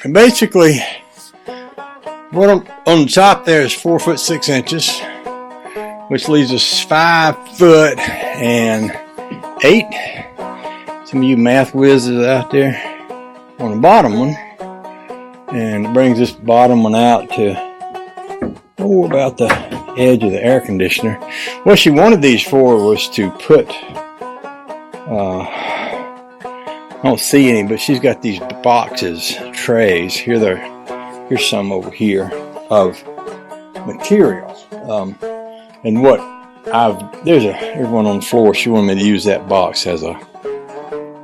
And basically, what on the top there is 4 foot 6 inches, which leaves us 5 foot and 8. Some of you math whizzes out there on the bottom one, and it brings this bottom one out to about the edge of the air conditioner. What she wanted these for was to put, I don't see any, but she's got these boxes, trays. Here's some over here of material. And what there's one on the floor. She wanted me to use that box as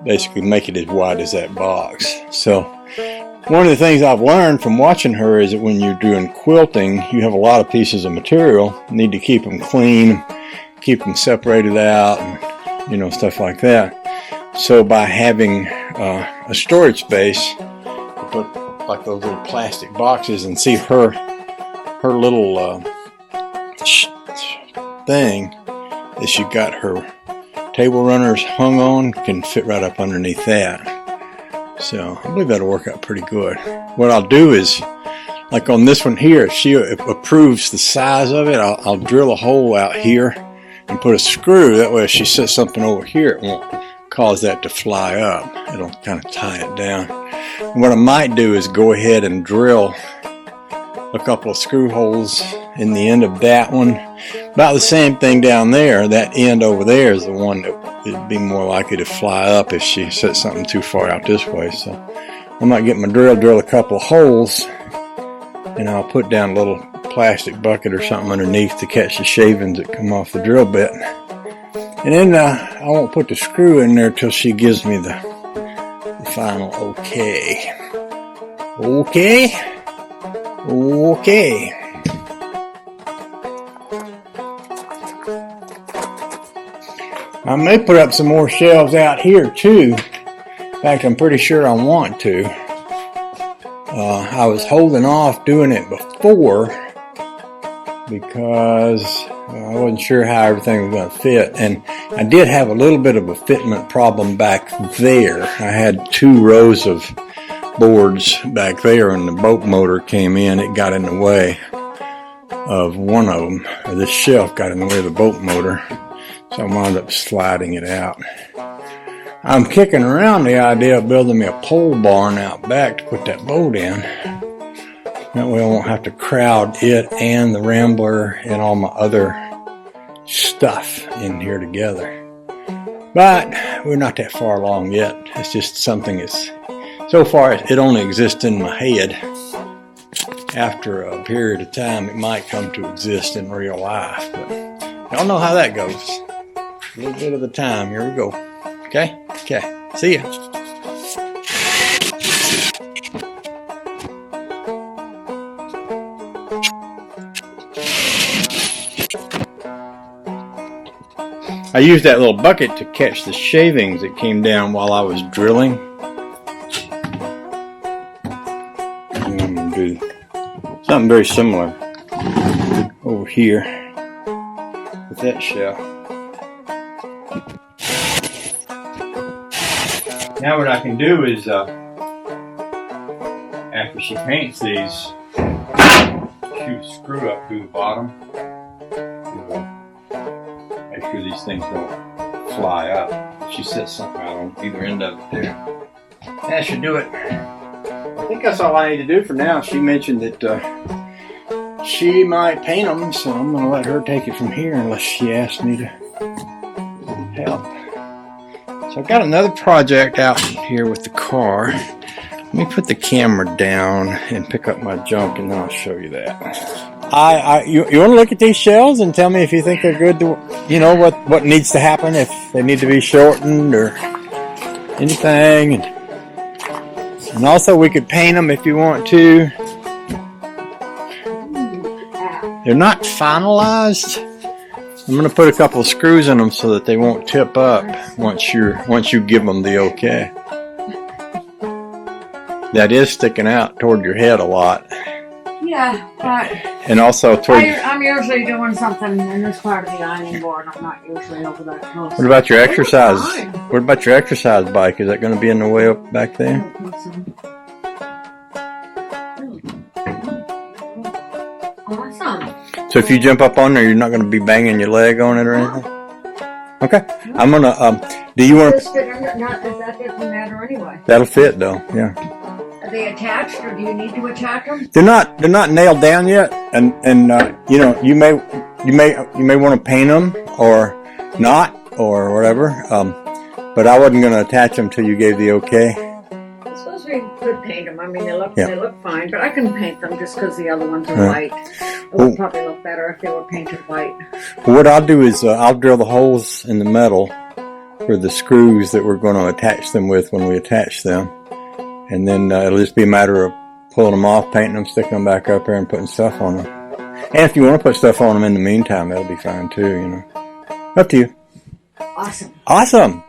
basically make it as wide as that box. So one of the things I've learned from watching her is that when you're doing quilting, you have a lot of pieces of material. You need to keep them clean, keep them separated out, and stuff like that. So by having a storage space, you put like those little plastic boxes, and see her little thing that she got her table runners hung on can fit right up underneath that. So I believe that'll work out pretty good. What I'll do is, like on this one here, if she approves the size of it, I'll drill a hole out here and put a screw. That way if she sets something over here, it won't cause that to fly up. It'll kind of tie it down. And what I might do is go ahead and drill a couple of screw holes in the end of that one. About the same thing down there. That end over there is the one that would be more likely to fly up if she set something too far out this way. So I might get my drill a couple of holes, and I'll put down a little plastic bucket or something underneath to catch the shavings that come off the drill bit. And then I won't put the screw in there till she gives me the final okay. Okay. I may put up some more shelves out here too. In fact, I'm pretty sure I want to. I was holding off doing it before because I wasn't sure how everything was going to fit, and I did have a little bit of a fitment problem back there. I had 2 rows of boards back there, and the boat motor came in. It got in the way of one of them. This shelf got in the way of the boat motor, so I wound up sliding it out. I'm kicking around the idea of building me a pole barn out back to put that boat in. That way I won't have to crowd it and the Rambler and all my other stuff in here together. But we're not that far along yet. It's just something that's, so far it only exists in my head. After a period of time it might come to exist in real life, but y'all know how that goes. A little bit of the time. Here we go. Okay? Okay. See ya. I used that little bucket to catch the shavings that came down while I was drilling. I'm going to do something very similar over here with that shell. Now what I can do is, after she paints these, shoot a screw up through the bottom. Make sure these things don't fly up. She sets something out on either end of it there. That should do it. I think that's all I need to do for now. She mentioned that she might paint them, so I'm going to let her take it from here unless she asks me to help. So I've got another project out here with the car. Let me put the camera down and pick up my junk, and then I'll show you that. You want to look at these shells and tell me if you think they're good to, what needs to happen, if they need to be shortened or anything. And also we could paint them if you want to. They're not finalized. I'm going to put a couple of screws in them so that they won't tip up once you give them the okay. That is sticking out toward your head a lot. Yeah, but and also toward. I'm usually doing something in this part of the ironing board. I'm not usually over that close. What about your exercise? What about your exercise bike? Is that going to be in the way up back there? I don't think so. So if you jump up on there, you're not going to be banging your leg on it or anything? Okay. I'm going to, do you want Does to, fit under, not, that doesn't matter anyway. that'll fit though, yeah. Are they attached, or do you need to attach them? They're not nailed down yet, and you know, you may want to paint them or not or whatever. But I wasn't going to attach them till you gave the okay. I suppose we could paint them. I mean, they look fine, but I can paint them just because the other ones are white. It would probably look better if they were painted white. Well, what I'll do is I'll drill the holes in the metal for the screws that we're going to attach them with when we attach them, and then it'll just be a matter of pulling them off, painting them, sticking them back up there, and putting stuff on them. And if you want to put stuff on them in the meantime, that'll be fine too. You know, up to you. Awesome. Awesome.